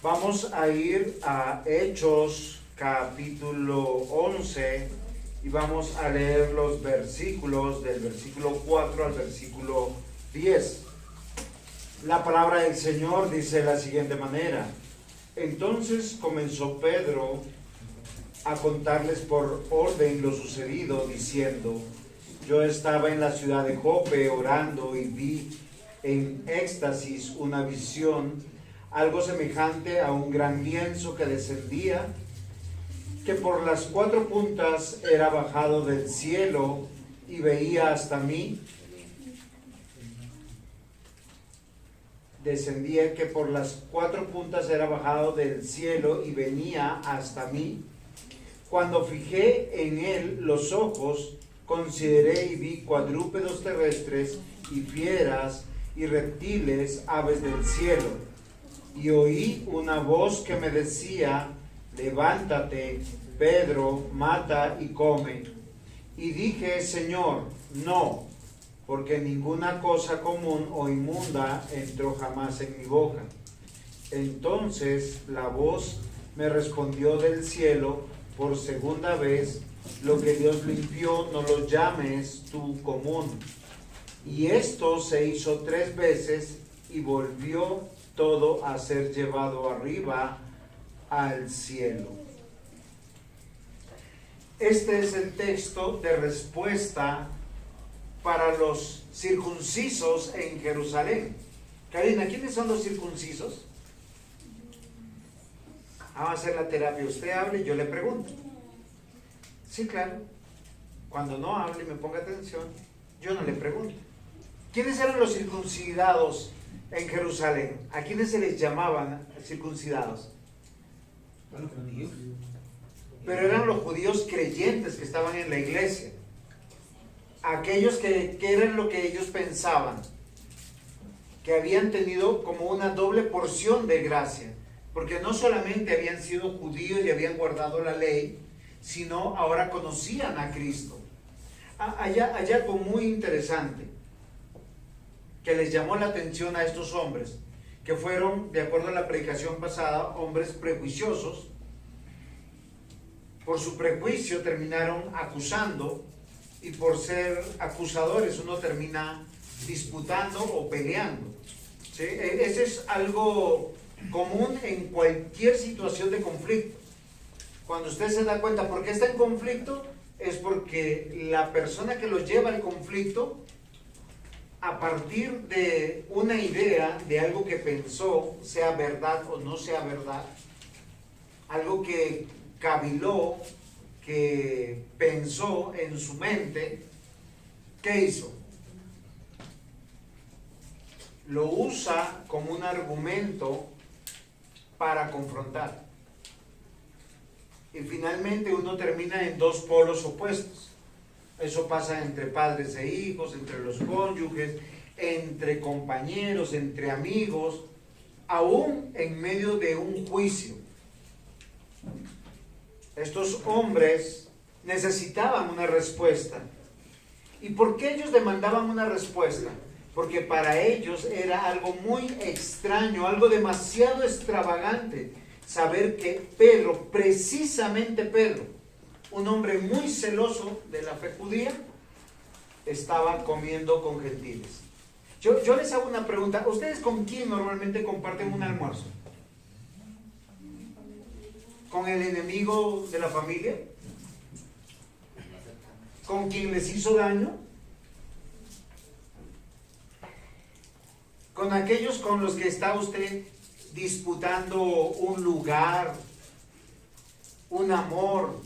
Vamos a ir a Hechos capítulo 11 y vamos a leer los versículos del versículo 4 al versículo 10. La palabra del Señor dice de la siguiente manera: entonces comenzó Pedro a contarles por orden lo sucedido, diciendo: yo estaba en la ciudad de Jope orando y vi en éxtasis una visión, algo semejante a un gran lienzo que descendía, que por las cuatro puntas era bajado del cielo y veía hasta mí. Descendía, que por las cuatro puntas era bajado del cielo y venía hasta mí. Cuando fijé en él los ojos, consideré y vi cuadrúpedos terrestres y fieras y reptiles, aves del cielo. Y oí una voz que me decía: levántate, Pedro, mata y come. Y dije: Señor, no, porque ninguna cosa común o inmunda entró jamás en mi boca. Entonces la voz me respondió del cielo por segunda vez: lo que Dios limpió, no lo llames tú común. Y esto se hizo 3 veces y volvió todo a ser llevado arriba al cielo. Este es el texto de respuesta para los circuncisos en Jerusalén. Karina, ¿quiénes son los circuncisos? Vamos a hacer la terapia. Usted hable y yo le pregunto. Sí, claro. Cuando no hable y me ponga atención, yo no le pregunto. ¿Quiénes eran los circuncidados en Jerusalén? ¿A quiénes se les llamaban circuncidados? Los judíos. Pero eran los judíos creyentes que estaban en la iglesia. Aquellos que eran lo que ellos pensaban, que habían tenido como una doble porción de gracia, porque no solamente habían sido judíos y habían guardado la ley, sino ahora conocían a Cristo. Hay algo muy interesante que les llamó la atención a estos hombres, que fueron, de acuerdo a la predicación pasada, hombres prejuiciosos. Por su prejuicio terminaron acusando, y por ser acusadores uno termina disputando o peleando. ¿Sí? Ese es algo común en cualquier situación de conflicto. Cuando usted se da cuenta por qué está en conflicto, es porque la persona que lo lleva al conflicto, a partir de una idea, de algo que pensó, sea verdad o no sea verdad, algo que caviló, que pensó en su mente, ¿qué hizo? Lo usa como un argumento para confrontar. Y finalmente uno termina en 2 polos opuestos. Eso pasa entre padres e hijos, entre los cónyuges, entre compañeros, entre amigos, aún en medio de un juicio. Estos hombres necesitaban una respuesta. ¿Y por qué ellos demandaban una respuesta? Porque para ellos era algo muy extraño, algo demasiado extravagante, saber que Pedro, precisamente Pedro, un hombre muy celoso de la fe judía, estaba comiendo con gentiles. Yo les hago una pregunta: ¿ustedes con quién normalmente comparten un almuerzo? ¿Con el enemigo de la familia? ¿Con quien les hizo daño? ¿Con aquellos con los que está usted disputando un lugar, un amor?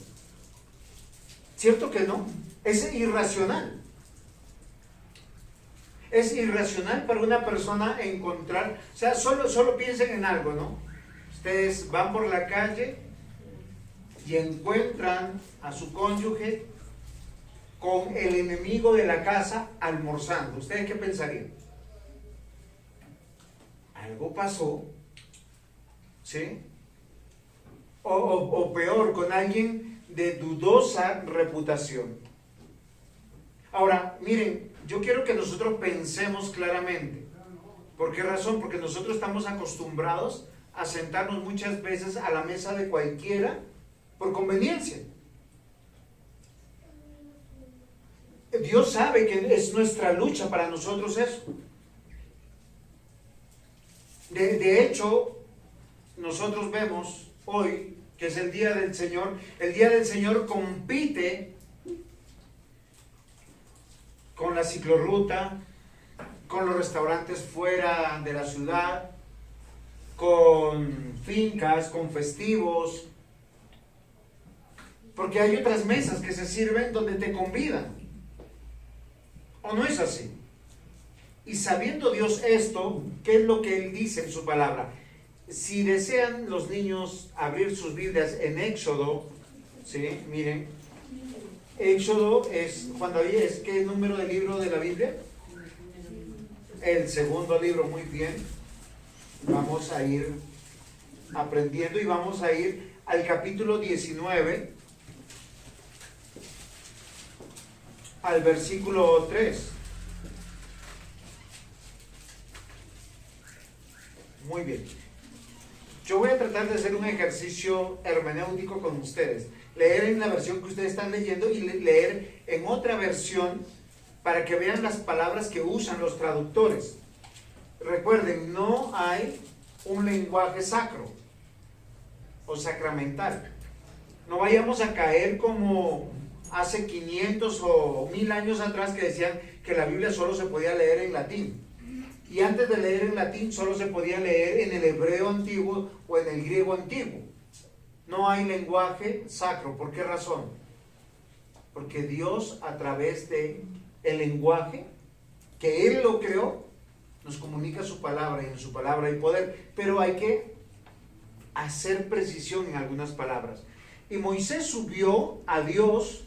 ¿Cierto que no? Es irracional. Es irracional para una persona encontrar, o sea, solo piensen en algo, ¿no? Ustedes van por la calle y encuentran a su cónyuge con el enemigo de la casa almorzando. ¿Ustedes qué pensarían? Algo pasó, ¿sí? O peor, con alguien de dudosa reputación. Ahora, miren, yo quiero que nosotros pensemos claramente. ¿Por qué razón? Porque nosotros estamos acostumbrados a sentarnos muchas veces a la mesa de cualquiera por conveniencia. Dios sabe que es nuestra lucha para nosotros eso. De hecho, nosotros vemos hoy que es el Día del Señor. El Día del Señor compite con la ciclorruta, con los restaurantes fuera de la ciudad, con fincas, con festivos, porque hay otras mesas que se sirven donde te convidan. ¿O no es así? Y sabiendo Dios esto, ¿qué es lo que Él dice en su palabra? Si desean los niños abrir sus Biblias en Éxodo, ¿sí? Miren, Éxodo es, Juan David, ¿es qué número de libro de la Biblia? El segundo libro, muy bien. Vamos a ir aprendiendo y vamos a ir al capítulo 19, al versículo 3. Muy bien. Yo voy a tratar de hacer un ejercicio hermenéutico con ustedes. Leer en la versión que ustedes están leyendo y leer en otra versión para que vean las palabras que usan los traductores. Recuerden, no hay un lenguaje sacro o sacramental. No vayamos a caer como hace 500 o 1000 años atrás que decían que la Biblia solo se podía leer en latín. Y antes de leer en latín solo se podía leer en el hebreo antiguo o en el griego antiguo. No hay lenguaje sacro. ¿Por qué razón? Porque Dios, a través de el lenguaje que Él lo creó, nos comunica su palabra, y en su palabra hay poder, pero hay que hacer precisión en algunas palabras. Y Moisés subió a Dios,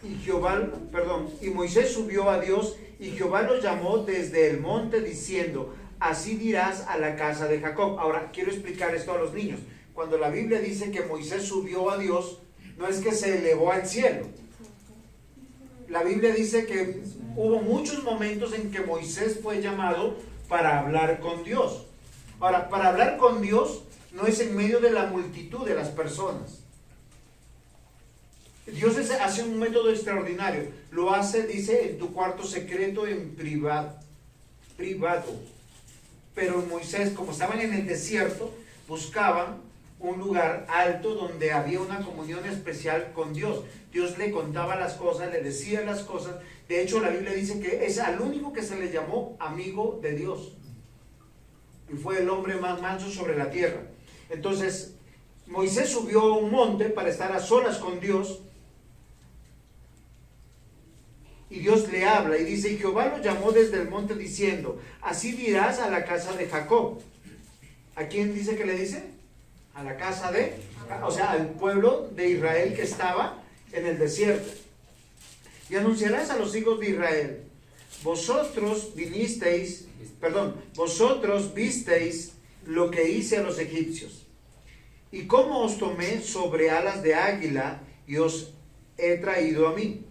y Moisés subió a Dios, y Jehová lo llamó desde el monte diciendo: así dirás a la casa de Jacob. Ahora, quiero explicar esto a los niños. Cuando la Biblia dice que Moisés subió a Dios, no es que se elevó al cielo. La Biblia dice que hubo muchos momentos en que Moisés fue llamado para hablar con Dios. Ahora, para hablar con Dios no es en medio de la multitud de las personas. Dios hace un método extraordinario. Lo hace, dice, en tu cuarto secreto, en privado. Pero Moisés, como estaban en el desierto, buscaban un lugar alto donde había una comunión especial con Dios. Dios le contaba las cosas, le decía las cosas. De hecho, la Biblia dice que es al único que se le llamó amigo de Dios. Y fue el hombre más manso sobre la tierra. Entonces, Moisés subió a un monte para estar a solas con Dios. Y Dios le habla y dice: y Jehová lo llamó desde el monte diciendo: así dirás a la casa de Jacob. ¿A quién dice que le dice? A la casa de, o sea, al pueblo de Israel que estaba en el desierto. Y anunciarás a los hijos de Israel: vosotros visteis lo que hice a los egipcios, y cómo os tomé sobre alas de águila y os he traído a mí.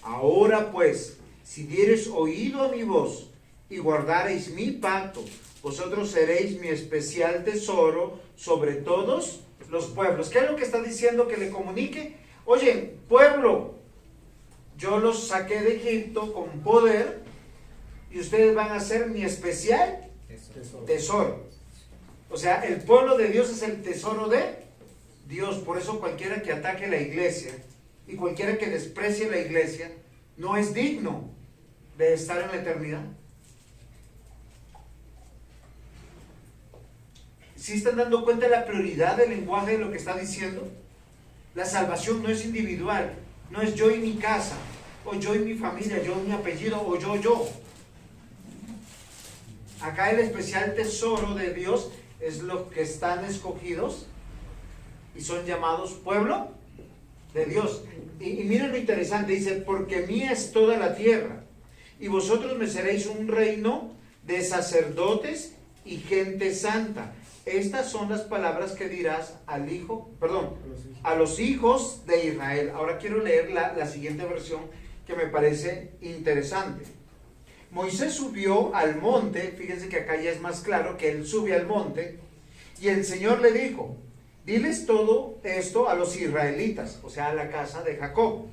Ahora pues, si diereis oído a mi voz y guardareis mi pacto, vosotros seréis mi especial tesoro sobre todos los pueblos. ¿Qué es lo que está diciendo que le comunique? Oye, pueblo, yo los saqué de Egipto con poder y ustedes van a ser mi especial tesoro. O sea, el pueblo de Dios es el tesoro de Dios. Por eso cualquiera que ataque la iglesia y cualquiera que desprecie la iglesia no es digno de estar en la eternidad. ¿Sí están dando cuenta de la prioridad del lenguaje de lo que está diciendo? La salvación no es individual, no es yo y mi casa, o yo y mi familia, yo y mi apellido, o yo. Acá el especial tesoro de Dios es los que están escogidos y son llamados pueblo de Dios. Y miren lo interesante, dice: porque mía es toda la tierra, y vosotros me seréis un reino de sacerdotes y gente santa. Estas son las palabras que dirás a los hijos de Israel. Ahora quiero leer la siguiente versión que me parece interesante. Moisés subió al monte, fíjense que acá ya es más claro que él sube al monte, y el Señor le dijo, diles todo esto a los israelitas, o sea, a la casa de Jacob.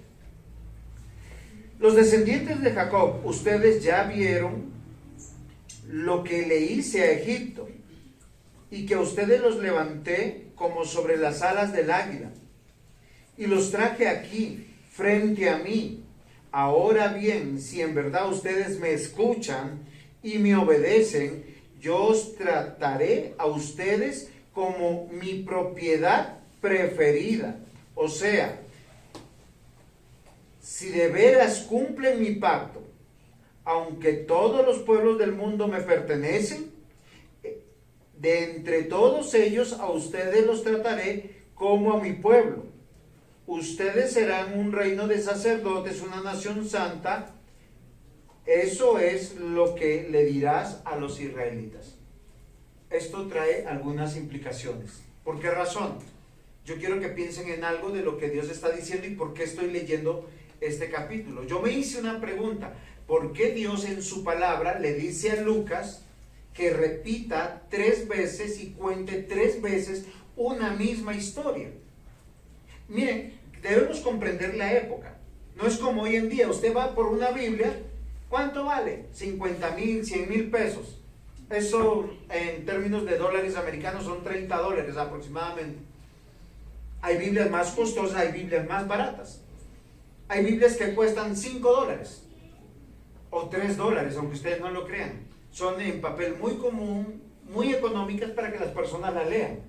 Los descendientes de Jacob, ustedes ya vieron lo que le hice a Egipto, y que a ustedes los levanté como sobre las alas del águila, y los traje aquí, frente a mí. Ahora bien, si en verdad ustedes me escuchan y me obedecen, yo os trataré a ustedes como mi propiedad preferida. O sea, si de veras cumplen mi pacto, aunque todos los pueblos del mundo me pertenecen, de entre todos ellos a ustedes los trataré como a mi pueblo. Ustedes serán un reino de sacerdotes, una nación santa. Eso es lo que le dirás a los israelitas. Esto trae algunas implicaciones. ¿Por qué razón? Yo quiero que piensen en algo de lo que Dios está diciendo y por qué estoy leyendo este capítulo. Yo me hice una pregunta. ¿Por qué Dios en su palabra le dice a Lucas que repita 3 veces y cuente 3 veces una misma historia? Miren, debemos comprender la época. No es como hoy en día, usted va por una Biblia, ¿cuánto vale? 50,000, 100,000 pesos. Eso en términos de dólares americanos son $30 aproximadamente. Hay Biblias más costosas, hay Biblias más baratas. Hay Biblias que cuestan $5 o $3, aunque ustedes no lo crean. Son en papel muy común, muy económicas para que las personas la lean.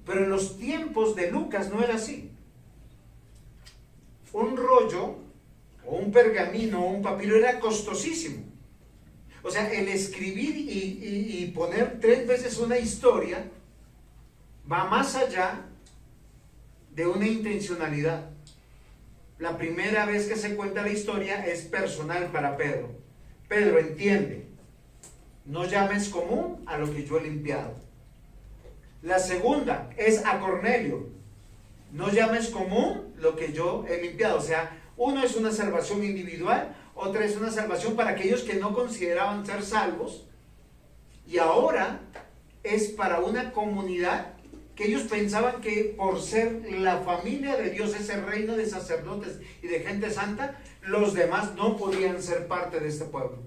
Pero en los tiempos de Lucas no era así. Un rollo, o un pergamino, o un papiro era costosísimo. O sea, el escribir y poner 3 veces una historia va más allá de una intencionalidad. La primera vez que se cuenta la historia es personal para Pedro. Pedro, entiende, no llames común a lo que yo he limpiado. La segunda es a Cornelio, no llames común lo que yo he limpiado. O sea, uno es una salvación individual, otra es una salvación para aquellos que no consideraban ser salvos, y ahora es para una comunidad que ellos pensaban que por ser la familia de Dios, ese reino de sacerdotes y de gente santa, los demás no podían ser parte de este pueblo.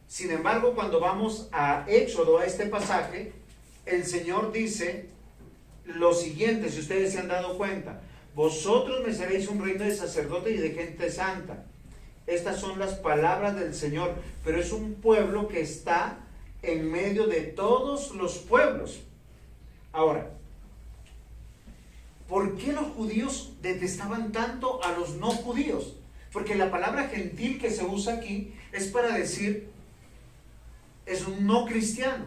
Sin embargo, cuando vamos a Éxodo, a este pasaje, el Señor dice lo siguiente, si ustedes se han dado cuenta: vosotros me seréis un reino de sacerdotes y de gente santa. Estas son las palabras del Señor, pero es un pueblo que está en medio de todos los pueblos. Ahora, ¿por qué los judíos detestaban tanto a los no judíos? Porque la palabra gentil que se usa aquí es para decir, es un no cristiano.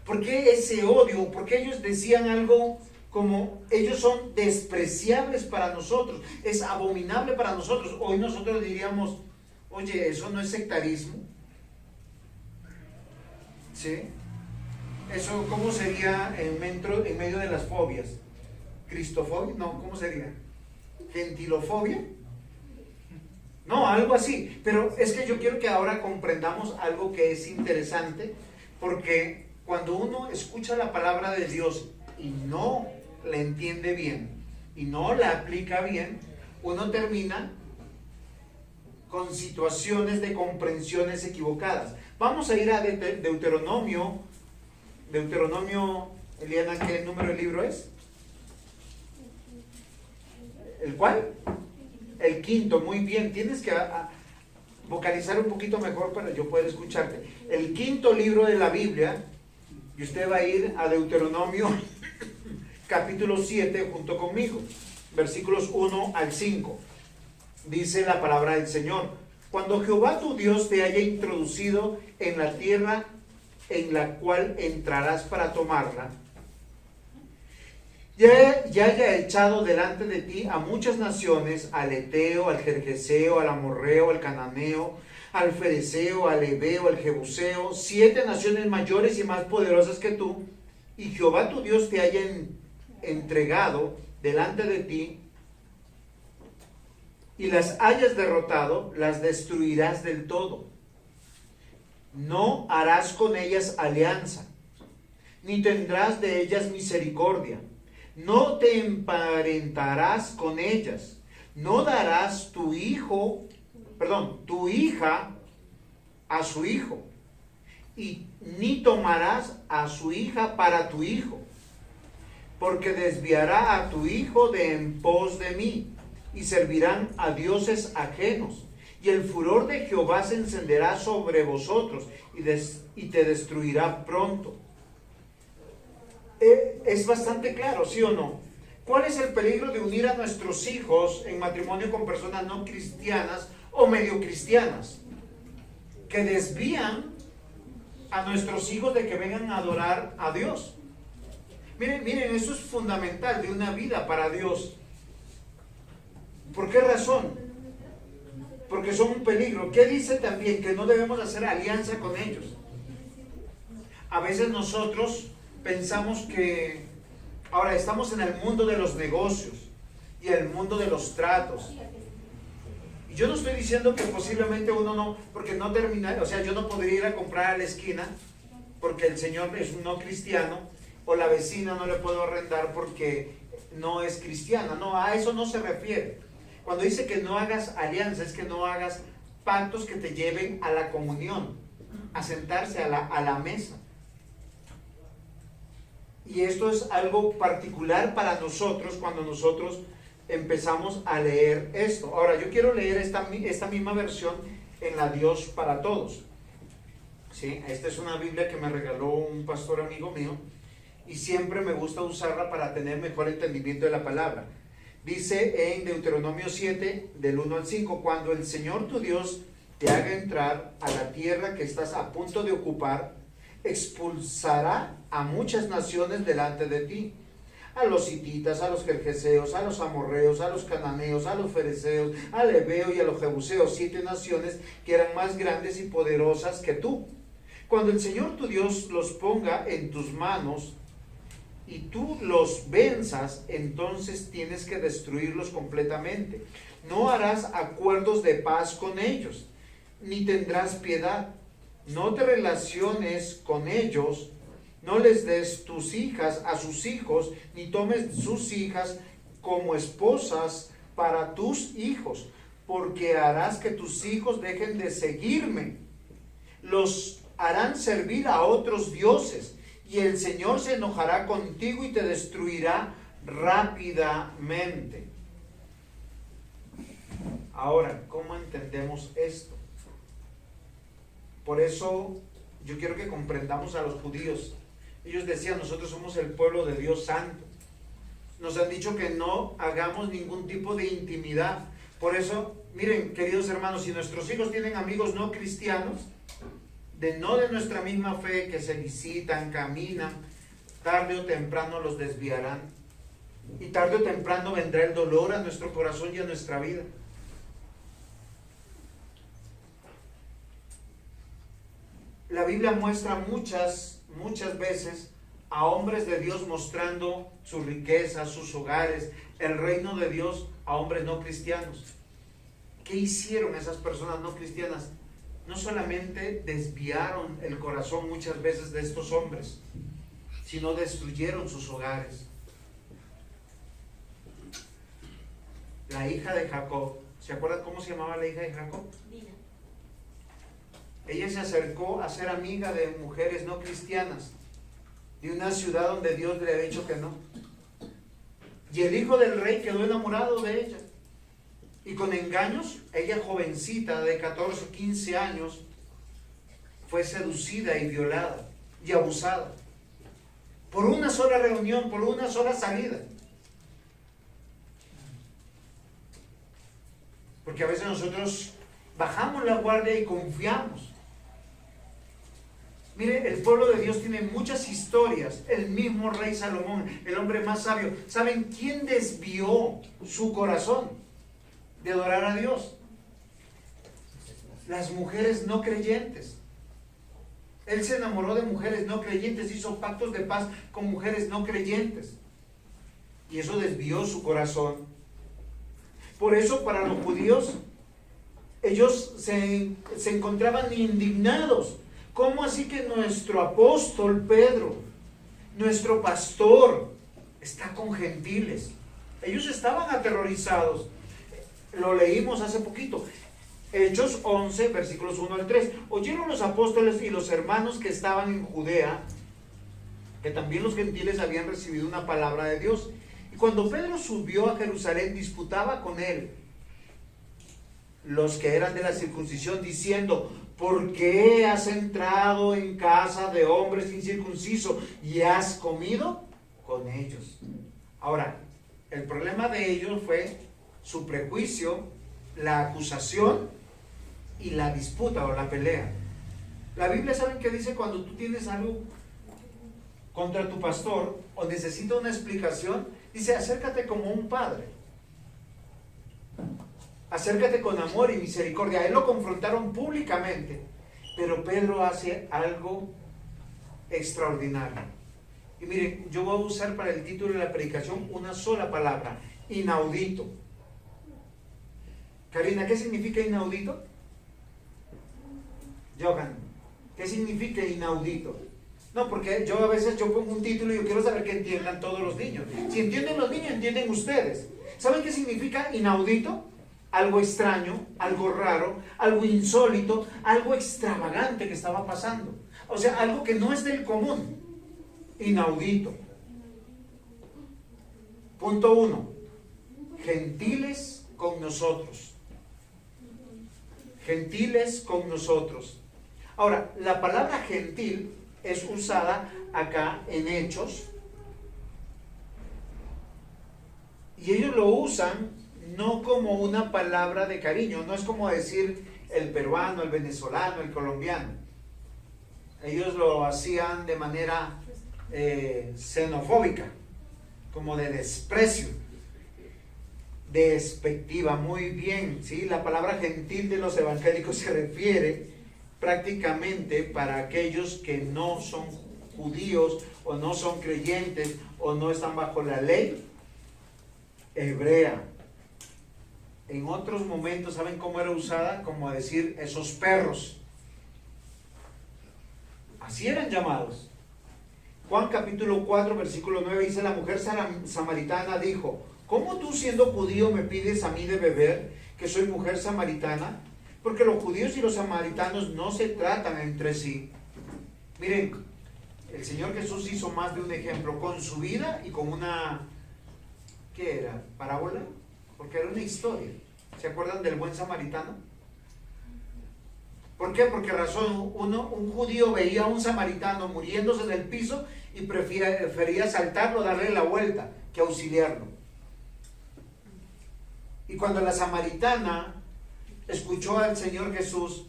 ¿Por qué ese odio? ¿Por qué ellos decían algo como, ellos son despreciables para nosotros, es abominable para nosotros? Hoy nosotros diríamos, oye, ¿eso no es sectarismo? ¿Sí? ¿Eso cómo sería en medio de las fobias? ¿Cristofobia? No, ¿cómo sería? ¿Gentilofobia? No, algo así. Pero es que yo quiero que ahora comprendamos algo que es interesante, porque cuando uno escucha la palabra de Dios y no la entiende bien, y no la aplica bien, uno termina con situaciones de comprensiones equivocadas. Vamos a ir a Deuteronomio. Deuteronomio, Eliana, ¿qué número de libro es? ¿El cuál? El 5, muy bien. Tienes que vocalizar un poquito mejor para yo poder escucharte. El 5 libro de la Biblia, y usted va a ir a Deuteronomio capítulo 7 junto conmigo, versículos 1 al 5. Dice la palabra del Señor: cuando Jehová tu Dios te haya introducido en la tierra en la cual entrarás para tomarla, ya haya echado delante de ti a muchas naciones, al Eteo, al Gergeseo, al Amorreo, al Cananeo, al Fereceo, al Heveo, al Jebuseo, 7 naciones mayores y más poderosas que tú, y Jehová tu Dios te haya entregado delante de ti, y las hayas derrotado, las destruirás del todo. No harás con ellas alianza, ni tendrás de ellas misericordia. No te emparentarás con ellas. No darás tu hija a su hijo, y ni tomarás a su hija para tu hijo, porque desviará a tu hijo de en pos de mí, y servirán a dioses ajenos, y el furor de Jehová se encenderá sobre vosotros, y te destruirá pronto. Es bastante claro, ¿sí o no? ¿Cuál es el peligro de unir a nuestros hijos en matrimonio con personas no cristianas o medio cristianas? Que desvían a nuestros hijos de que vengan a adorar a Dios. Miren, eso es fundamental de una vida para Dios. ¿Por qué razón? Porque son un peligro. ¿Qué dice también? Que no debemos hacer alianza con ellos. A veces nosotros pensamos que ahora estamos en el mundo de los negocios y el mundo de los tratos. Y yo no estoy diciendo que posiblemente uno no, porque no termina, o sea, yo no podría ir a comprar a la esquina porque el señor es un no cristiano, o la vecina no le puedo arrendar porque no es cristiana. No, a eso no se refiere. Cuando dice que no hagas alianza, es que no hagas pactos que te lleven a la comunión, a sentarse a la mesa. Y esto es algo particular para nosotros cuando nosotros empezamos a leer esto. Ahora, yo quiero leer esta misma versión en la Dios para Todos. ¿Sí? Esta es una Biblia que me regaló un pastor amigo mío y siempre me gusta usarla para tener mejor entendimiento de la palabra. Dice en Deuteronomio 7, del 1 al 5, cuando el Señor tu Dios te haga entrar a la tierra que estás a punto de ocupar, expulsará a muchas naciones delante de ti, a los hititas, a los gergeseos, a los amorreos, a los cananeos, a los fereceos, al heveo y a los jebuseos, 7 naciones que eran más grandes y poderosas que tú. Cuando el Señor tu Dios los ponga en tus manos y tú los venzas, entonces tienes que destruirlos completamente. No harás acuerdos de paz con ellos, ni tendrás piedad. No te relaciones con ellos, no les des tus hijas a sus hijos, ni tomes sus hijas como esposas para tus hijos, porque harás que tus hijos dejen de seguirme. Los harán servir a otros dioses, y el Señor se enojará contigo y te destruirá rápidamente. Ahora, ¿cómo entendemos esto? Por eso yo quiero que comprendamos a los judíos. Ellos decían, nosotros somos el pueblo de Dios santo. Nos han dicho que no hagamos ningún tipo de intimidad. Por eso, miren, queridos hermanos, si nuestros hijos tienen amigos no cristianos, de nuestra misma fe, que se visitan, caminan, tarde o temprano los desviarán. Y tarde o temprano vendrá el dolor a nuestro corazón y a nuestra vida. La Biblia muestra muchas veces a hombres de Dios mostrando su riqueza, sus hogares, el reino de Dios a hombres no cristianos. ¿Qué hicieron esas personas no cristianas? No solamente desviaron el corazón muchas veces de estos hombres, sino destruyeron sus hogares. La hija de Jacob, ¿se acuerdan cómo se llamaba la hija de Jacob? Dina. Ella se acercó a ser amiga de mujeres no cristianas, de una ciudad donde Dios le había dicho que no. Y el hijo del rey quedó enamorado de ella. Y con engaños, ella jovencita de 14, 15 años, fue seducida y violada y abusada. Por una sola reunión, por una sola salida. Porque a veces nosotros bajamos la guardia y confiamos. Mire, el pueblo de Dios tiene muchas historias. El mismo rey Salomón, el hombre más sabio. ¿Saben quién desvió su corazón de adorar a Dios? Las mujeres no creyentes. Él se enamoró de mujeres no creyentes, hizo pactos de paz con mujeres no creyentes. Y eso desvió su corazón. Por eso para los judíos, ellos se encontraban indignados. ¿Cómo así que nuestro apóstol Pedro, nuestro pastor, está con gentiles? Ellos estaban aterrorizados. Lo leímos hace poquito. Hechos 11, versículos 1 al 3. Oyeron los apóstoles y los hermanos que estaban en Judea, que también los gentiles habían recibido una palabra de Dios. Y cuando Pedro subió a Jerusalén, disputaba con él los que eran de la circuncisión, diciendo: ¿por qué has entrado en casa de hombres incircuncisos y has comido con ellos? Ahora, el problema de ellos fue su prejuicio, la acusación y la disputa o la pelea. La Biblia, ¿saben qué dice cuando tú tienes algo contra tu pastor o necesita una explicación? Dice: acércate como un padre. Acércate con amor y misericordia. A él lo confrontaron públicamente, pero Pedro hace algo extraordinario. Y miren, yo voy a usar para el título de la predicación una sola palabra: inaudito. Karina, ¿qué significa inaudito? Johan, ¿qué significa inaudito? No, porque yo a veces pongo un título y yo quiero saber que entiendan todos los niños. Si entienden los niños, entienden ustedes. ¿Saben qué significa inaudito? Algo extraño, algo raro, algo insólito, algo extravagante que estaba pasando. O sea, algo que no es del común. Inaudito. Punto 1. Gentiles con nosotros. Gentiles con nosotros. Ahora, la palabra gentil es usada acá en Hechos, y ellos lo usan no como una palabra de cariño, no es como decir el peruano, el venezolano, el colombiano. Ellos lo hacían de manera xenofóbica, como de desprecio, despectiva. Muy bien, ¿sí? La palabra gentil de los evangélicos se refiere prácticamente para aquellos que no son judíos o no son creyentes o no están bajo la ley hebrea. En otros momentos, ¿saben cómo era usada? Como decir esos perros. Así eran llamados. Juan capítulo 4 versículo 9 dice: la mujer samaritana dijo: ¿cómo tú, siendo judío, me pides a mí de beber, que soy mujer samaritana? Porque los judíos y los samaritanos no se tratan entre sí. Miren, el Señor Jesús hizo más de un ejemplo con su vida y con una, ¿qué era? ¿Parábola? Porque era una historia. ¿Se acuerdan del buen samaritano? ¿Por qué? Porque un judío veía a un samaritano muriéndose en el piso y prefería saltarlo, darle la vuelta, que auxiliarlo. Y cuando la samaritana escuchó al Señor Jesús: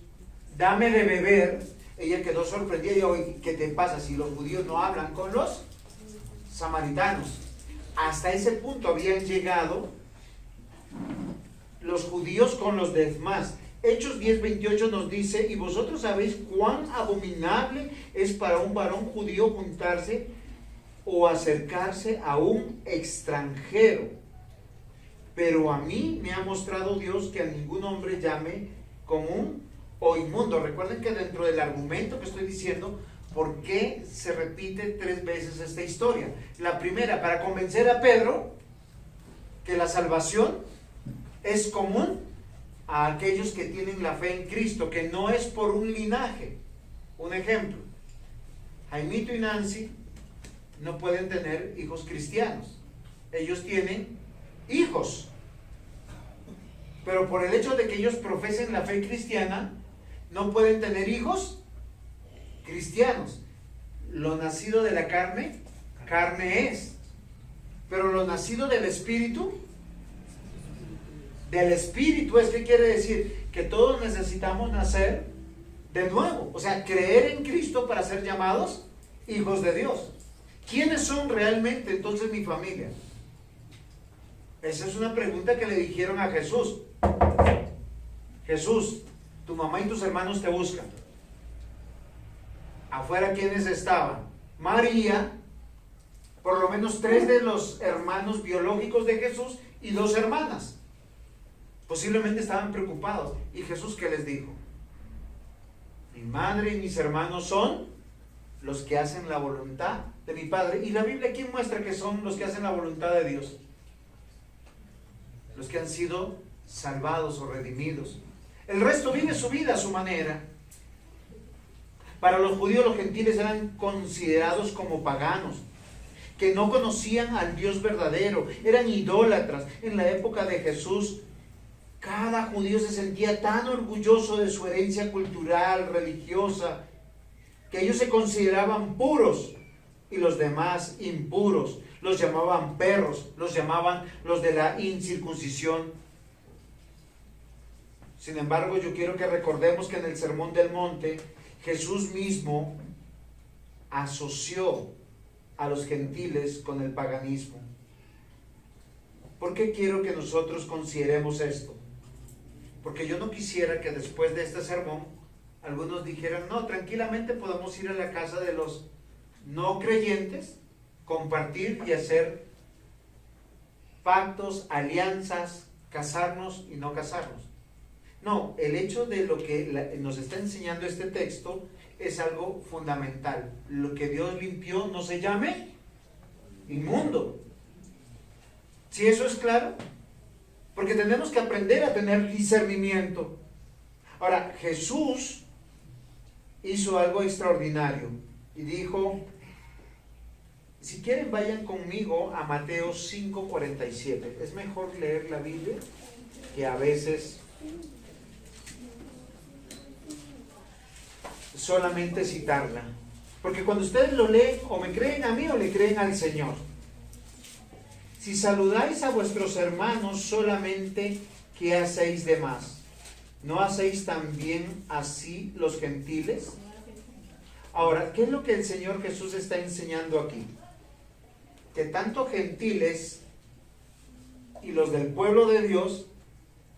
dame de beber, ella quedó sorprendida y dijo: ¿qué te pasa si los judíos no hablan con los samaritanos? Hasta ese punto habían llegado los judíos con los demás. Hechos 10:28 nos dice: y vosotros sabéis cuán abominable es para un varón judío juntarse o acercarse a un extranjero. Pero a mí me ha mostrado Dios que a ningún hombre llame común o inmundo. Recuerden que dentro del argumento que estoy diciendo, ¿por qué se repite 3 veces esta historia? La primera, para convencer a Pedro que la salvación es común a aquellos que tienen la fe en Cristo, que no es por un linaje. Un ejemplo: Jaimito y Nancy no pueden tener hijos cristianos. Ellos tienen hijos, pero por el hecho de que ellos profesen la fe cristiana, no pueden tener hijos cristianos. Lo nacido de la carne, carne es, pero lo nacido del Espíritu es. ¿Qué quiere decir? Que todos necesitamos nacer de nuevo, o sea, creer en Cristo para ser llamados hijos de Dios. ¿Quiénes son realmente entonces mi familia? Esa es una pregunta que le dijeron a Jesús. Jesús, tu mamá y tus hermanos te buscan. Afuera, ¿quiénes estaban? María, por lo menos 3 de los hermanos biológicos de Jesús y 2 hermanas. Posiblemente estaban preocupados. ¿Y Jesús qué les dijo? Mi madre y mis hermanos son los que hacen la voluntad de mi Padre. Y la Biblia aquí muestra que son los que hacen la voluntad de Dios. Los que han sido salvados o redimidos. El resto vive su vida a su manera. Para los judíos, los gentiles eran considerados como paganos, que no conocían al Dios verdadero, eran idólatras. En la época de Jesús, cada judío se sentía tan orgulloso de su herencia cultural, religiosa, que ellos se consideraban puros y los demás impuros. Los llamaban perros, los llamaban los de la incircuncisión. Sin embargo, yo quiero que recordemos que en el Sermón del Monte, Jesús mismo asoció a los gentiles con el paganismo. ¿Por qué quiero que nosotros consideremos esto? Porque yo no quisiera que después de este sermón algunos dijeran, no, tranquilamente podemos ir a la casa de los no creyentes, compartir y hacer pactos, alianzas, casarnos y no casarnos. No, el hecho de lo que nos está enseñando este texto es algo fundamental. Lo que Dios limpió no se llame inmundo. ¿Sí eso es claro? Porque tenemos que aprender a tener discernimiento. Ahora, Jesús hizo algo extraordinario y dijo, si quieren vayan conmigo a Mateo 5:47. Es mejor leer la Biblia que a veces solamente citarla. Porque cuando ustedes lo leen, o me creen a mí o le creen al Señor. Si saludáis a vuestros hermanos solamente, ¿qué hacéis de más? ¿No hacéis también así los gentiles? Ahora, ¿qué es lo que el Señor Jesús está enseñando aquí? Que tanto gentiles y los del pueblo de Dios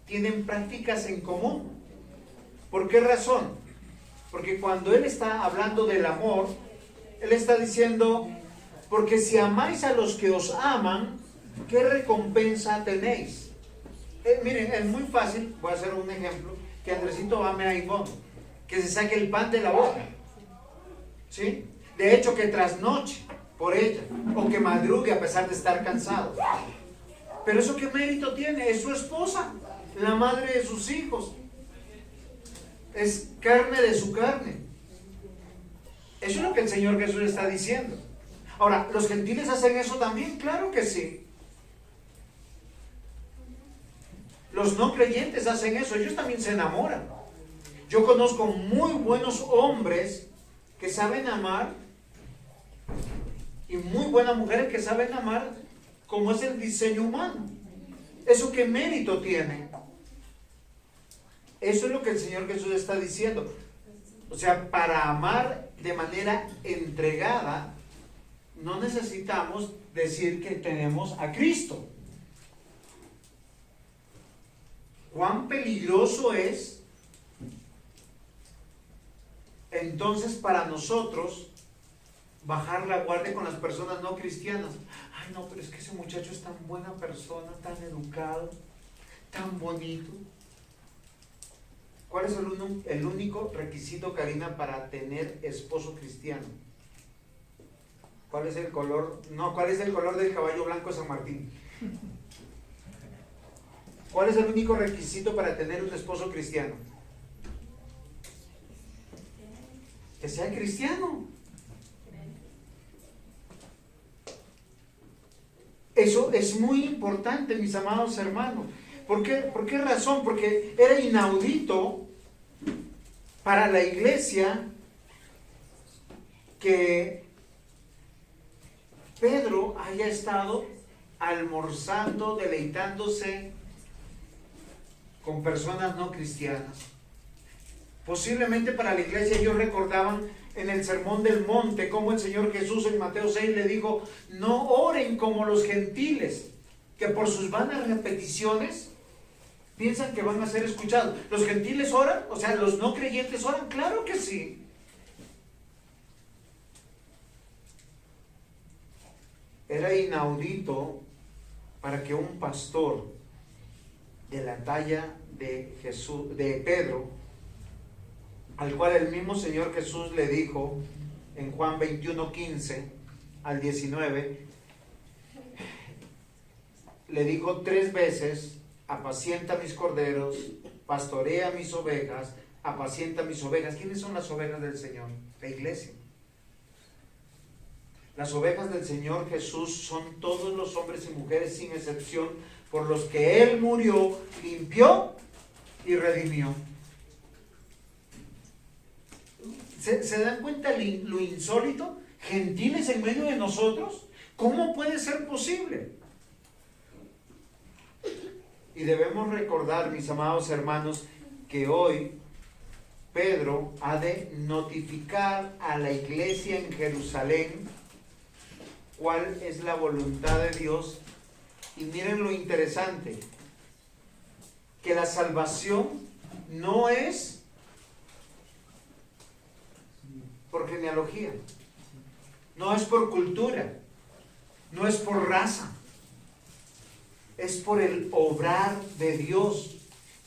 tienen prácticas en común. ¿Por qué razón? Porque cuando Él está hablando del amor, Él está diciendo, porque si amáis a los que os aman, ¿qué recompensa tenéis? Miren, es muy fácil, voy a hacer un ejemplo, que Andresito ame a Ivonne, que se saque el pan de la boca, ¿sí? De hecho, que trasnoche por ella, o que madrugue a pesar de estar cansado. Pero ¿eso qué mérito tiene? Es su esposa, la madre de sus hijos. Es carne de su carne. Eso es lo que el Señor Jesús está diciendo. Ahora, ¿los gentiles hacen eso también? Claro que sí. Los no creyentes hacen eso, ellos también se enamoran. Yo conozco muy buenos hombres que saben amar y muy buenas mujeres que saben amar como es el diseño humano. ¿Eso qué mérito tiene? Eso es lo que el Señor Jesús está diciendo. O sea, para amar de manera entregada, no necesitamos decir que tenemos a Cristo. ¿Cuán peligroso es entonces para nosotros bajar la guardia con las personas no cristianas? Ay, no, pero es que ese muchacho es tan buena persona, tan educado, tan bonito. ¿Cuál es el único requisito, Karina, para tener esposo cristiano? ¿Cuál es el color? No, ¿cuál es el color del caballo blanco de San Martín? ¿Cuál es el único requisito para tener un esposo cristiano? Que sea cristiano. Eso es muy importante, mis amados hermanos. ¿Por qué razón? Porque era inaudito para la iglesia que Pedro haya estado almorzando, deleitándose con personas no cristianas. Posiblemente para la iglesia ellos recordaban en el Sermón del Monte cómo el Señor Jesús en Mateo 6 le dijo, no oren como los gentiles, que por sus vanas repeticiones piensan que van a ser escuchados. ¿Los gentiles oran? O sea, ¿los no creyentes oran? Claro que sí. Era inaudito para que un pastor de la talla de Jesús, de Pedro, al cual el mismo Señor Jesús le dijo en Juan 21:15 al 19, le dijo 3 veces: apacienta mis corderos, pastorea mis ovejas, apacienta mis ovejas. ¿Quiénes son las ovejas del Señor? La iglesia. Las ovejas del Señor Jesús son todos los hombres y mujeres sin excepción, por los que Él murió, limpió y redimió. ¿Se dan cuenta lo insólito? Gentiles en medio de nosotros. ¿Cómo puede ser posible? Y debemos recordar, mis amados hermanos, que hoy Pedro ha de notificar a la iglesia en Jerusalén cuál es la voluntad de Dios. Y miren lo interesante, que la salvación no es por genealogía, no es por cultura, no es por raza, es por el obrar de Dios.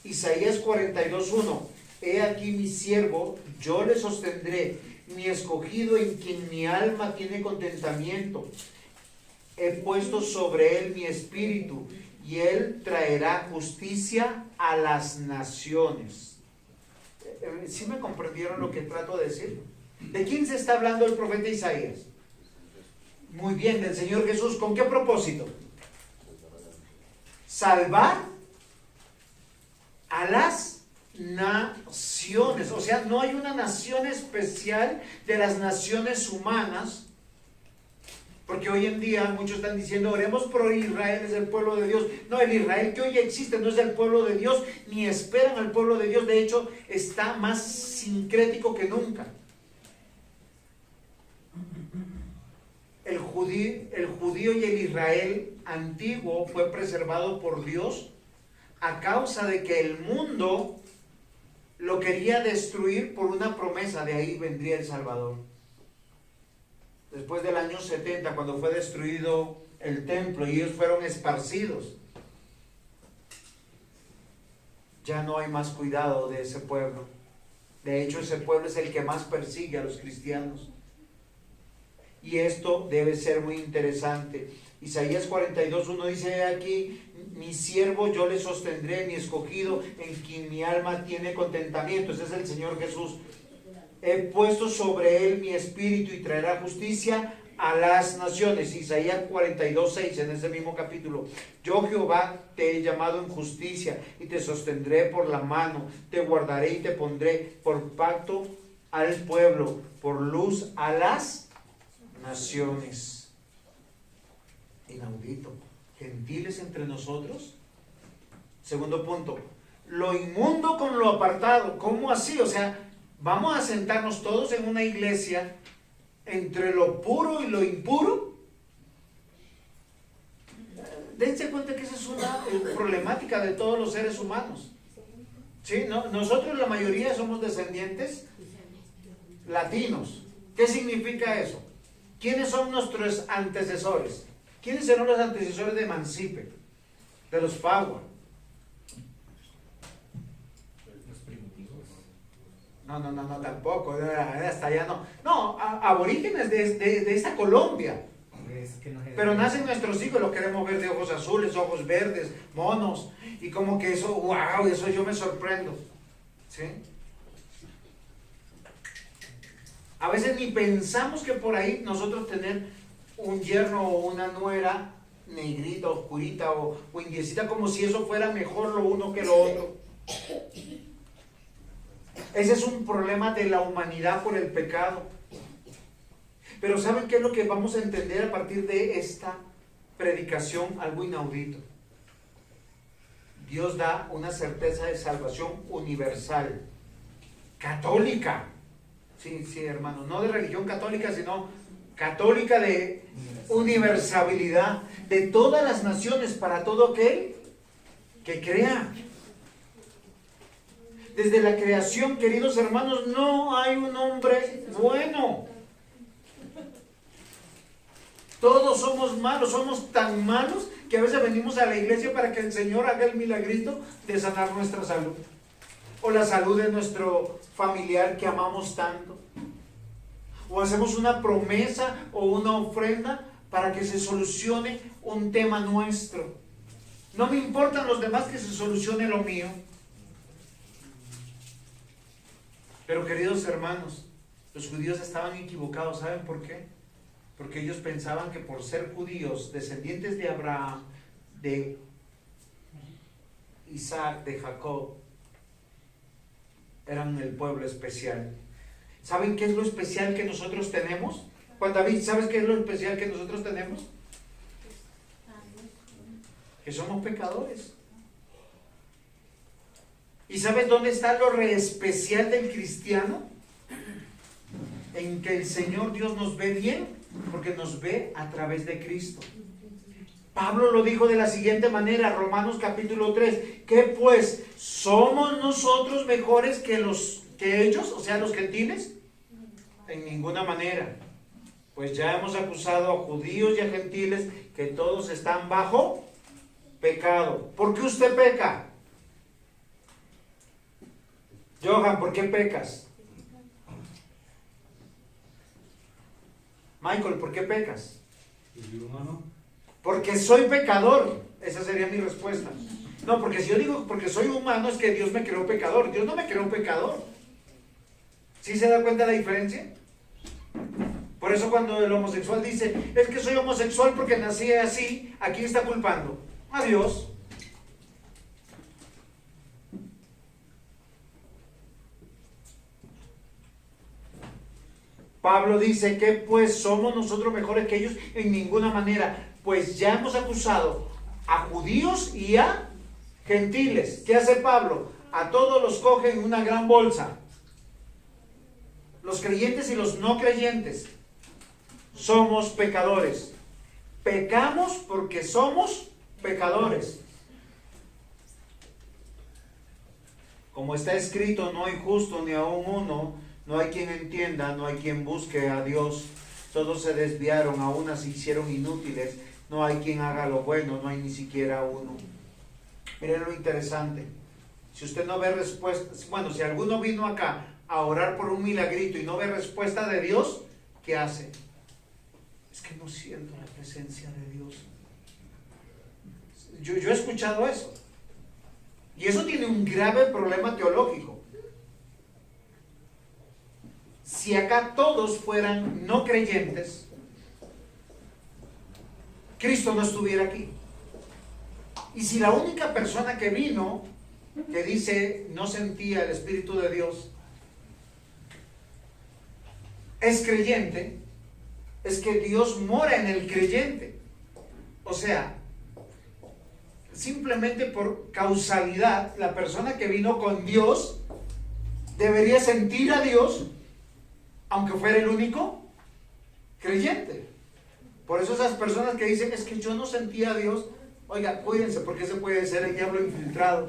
Isaías 42:1: he aquí mi siervo, yo le sostendré, mi escogido en quien mi alma tiene contentamiento. He puesto sobre él mi espíritu, y él traerá justicia a las naciones. ¿Sí me comprendieron lo que trato de decir? ¿De quién se está hablando el profeta Isaías? Muy bien, del Señor Jesús. ¿Con qué propósito? Salvar a las naciones. O sea, no hay una nación especial de las naciones humanas, porque hoy en día muchos están diciendo: oremos por Israel, es el pueblo de Dios. No, el Israel que hoy existe no es el pueblo de Dios, ni esperan al pueblo de Dios. De hecho, está más sincrético que nunca. El judío y el Israel antiguo fue preservado por Dios a causa de que el mundo lo quería destruir por una promesa. De ahí vendría el Salvador. Después del año 70, cuando fue destruido el templo y ellos fueron esparcidos, ya no hay más cuidado de ese pueblo. De hecho, ese pueblo es el que más persigue a los cristianos. Y esto debe ser muy interesante. Isaías 42:1 dice: aquí mi siervo, yo le sostendré, mi escogido, en quien mi alma tiene contentamiento. Ese es el Señor Jesús. He puesto sobre él mi espíritu, y traerá justicia a las naciones. Isaías 42:6, en ese mismo capítulo: yo Jehová te he llamado en justicia, y te sostendré por la mano, te guardaré y te pondré por pacto al pueblo, por luz a las naciones. Inaudito. Gentiles entre nosotros. Segundo punto: lo inmundo con lo apartado. ¿Cómo así? O sea, vamos a sentarnos todos en una iglesia entre lo puro y lo impuro. Dense cuenta que esa es una problemática de todos los seres humanos. ¿Sí? Nosotros, la mayoría, somos descendientes latinos. ¿Qué significa eso? ¿Quiénes son nuestros antecesores? ¿Quiénes serán los antecesores de Mancipe? De los Fagua. Los primitivos. No, tampoco. Hasta allá no. No, aborígenes de esta Colombia. Pero nacen nuestros hijos, los queremos ver de ojos azules, ojos verdes, monos. Y como que eso, wow, eso yo me sorprendo. ¿Sí? A veces ni pensamos que por ahí nosotros tener un yerno o una nuera negrita, oscurita o indiecita, como si eso fuera mejor lo uno que lo otro. Ese es un problema de la humanidad por el pecado. Pero ¿saben qué es lo que vamos a entender a partir de esta predicación? Algo inaudito. Dios da una certeza de salvación universal, católica. Sí, hermano, no de religión católica, sino católica, de universalidad, de todas las naciones, para todo aquel que crea. Desde la creación, queridos hermanos, no hay un hombre bueno. Todos somos malos, somos tan malos que a veces venimos a la iglesia para que el Señor haga el milagrito de sanar nuestra salud. O la salud de nuestro familiar que amamos tanto. O hacemos una promesa o una ofrenda para que se solucione un tema nuestro. No me importan los demás, que se solucione lo mío. Pero queridos hermanos, los judíos estaban equivocados. ¿Saben por qué? Porque ellos pensaban que por ser judíos, descendientes de Abraham, de Isaac, de Jacob, eran el pueblo especial. ¿Saben qué es lo especial que nosotros tenemos? Juan David, ¿sabes qué es lo especial que nosotros tenemos? Que somos pecadores. ¿Y sabes dónde está lo re especial del cristiano? En que el Señor Dios nos ve bien, porque nos ve a través de Cristo. Pablo lo dijo de la siguiente manera, Romanos capítulo 3, ¿qué pues? ¿Somos nosotros mejores que ellos, o sea, los gentiles? En ninguna manera. Pues ya hemos acusado a judíos y a gentiles que todos están bajo pecado. ¿Por qué usted peca? Johan, ¿por qué pecas? Michael, ¿por qué pecas? Porque soy pecador. Esa sería mi respuesta. No, porque si yo digo porque soy humano, es que Dios me creó pecador. Dios no me creó pecador. ¿Sí se da cuenta la diferencia? Por eso cuando el homosexual dice, es que soy homosexual porque nací así, ¿a quién está culpando? A Dios. Pablo dice que pues somos nosotros mejores que ellos en ninguna manera, pues ya hemos acusado a judíos y a gentiles. ¿Qué hace Pablo? A todos los coge en una gran bolsa. Los creyentes y los no creyentes. Somos pecadores. Pecamos porque somos pecadores. Como está escrito, no hay justo ni aun uno, no hay quien entienda, no hay quien busque a Dios. Todos se desviaron, a unas se hicieron inútiles. No hay quien haga lo bueno, no hay ni siquiera uno. Miren lo interesante. Si usted no ve respuesta, bueno, si alguno vino acá a orar por un milagrito y no ve respuesta de Dios, ¿qué hace? Es que no siento la presencia de Dios. Yo he escuchado eso. Y eso tiene un grave problema teológico. Si acá todos fueran no creyentes, Cristo no estuviera aquí. Y si la única persona que vino, que dice no sentía el Espíritu de Dios, es creyente, es que Dios mora en el creyente. O sea, simplemente por causalidad, la persona que vino con Dios debería sentir a Dios, aunque fuera el único creyente. Por eso esas personas que dicen, es que yo no sentía a Dios, oiga, cuídense, porque ese puede ser el diablo infiltrado.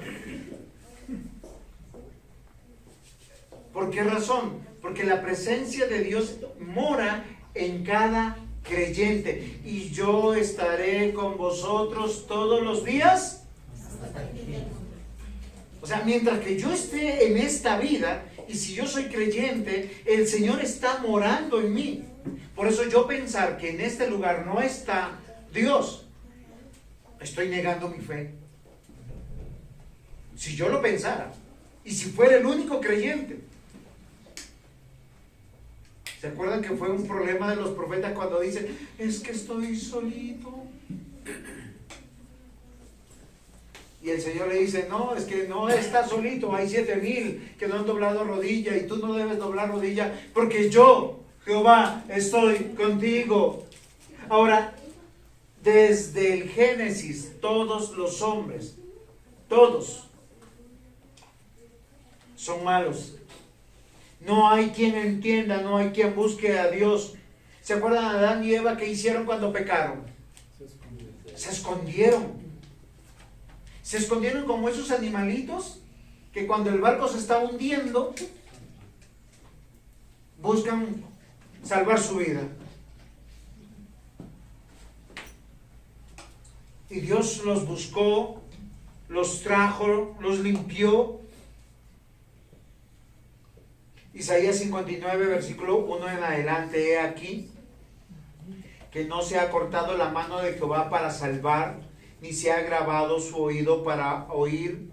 ¿Por qué razón? Porque la presencia de Dios mora en cada creyente. Y yo estaré con vosotros todos los días. O sea, mientras que yo esté en esta vida, y si yo soy creyente, el Señor está morando en mí. Por eso yo pensar que en este lugar no está Dios, estoy negando mi fe. Si yo lo pensara, y si fuera el único creyente. ¿Se acuerdan que fue un problema de los profetas cuando dicen, es que estoy solito? Y el Señor le dice, no, es que no estás solito, hay 7,000 que no han doblado rodilla y tú no debes doblar rodilla porque yo, Jehová, estoy contigo. Ahora, desde el Génesis, todos los hombres, todos, son malos. No hay quien entienda, no hay quien busque a Dios. ¿Se acuerdan de Adán y Eva qué hicieron cuando pecaron? Se escondieron. Se escondieron como esos animalitos que cuando el barco se está hundiendo buscan salvar su vida. Y Dios los buscó, los trajo, los limpió. Isaías 59, versículo 1 en adelante, he aquí que no se ha cortado la mano de Jehová para salvar, ni se ha agravado su oído para oír.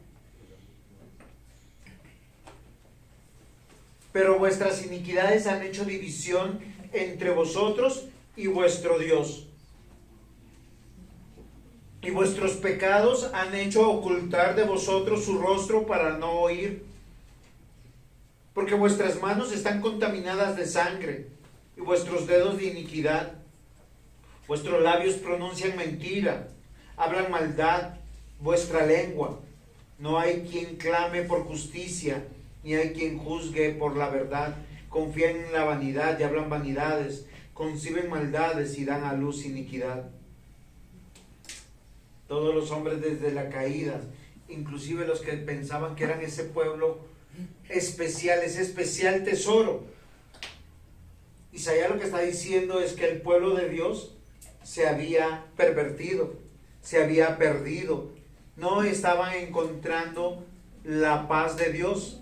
Pero vuestras iniquidades han hecho división entre vosotros y vuestro Dios. Y vuestros pecados han hecho ocultar de vosotros su rostro para no oír. Porque vuestras manos están contaminadas de sangre y vuestros dedos de iniquidad. Vuestros labios pronuncian mentira, hablan maldad, vuestra lengua. No hay quien clame por justicia, ni hay quien juzgue por la verdad. Confían en la vanidad y hablan vanidades, conciben maldades y dan a luz iniquidad. Todos los hombres desde la caída, inclusive los que pensaban que eran ese pueblo especial, ese especial tesoro. Isaías lo que está diciendo es que el pueblo de Dios se había pervertido, se había perdido, no estaban encontrando la paz de Dios.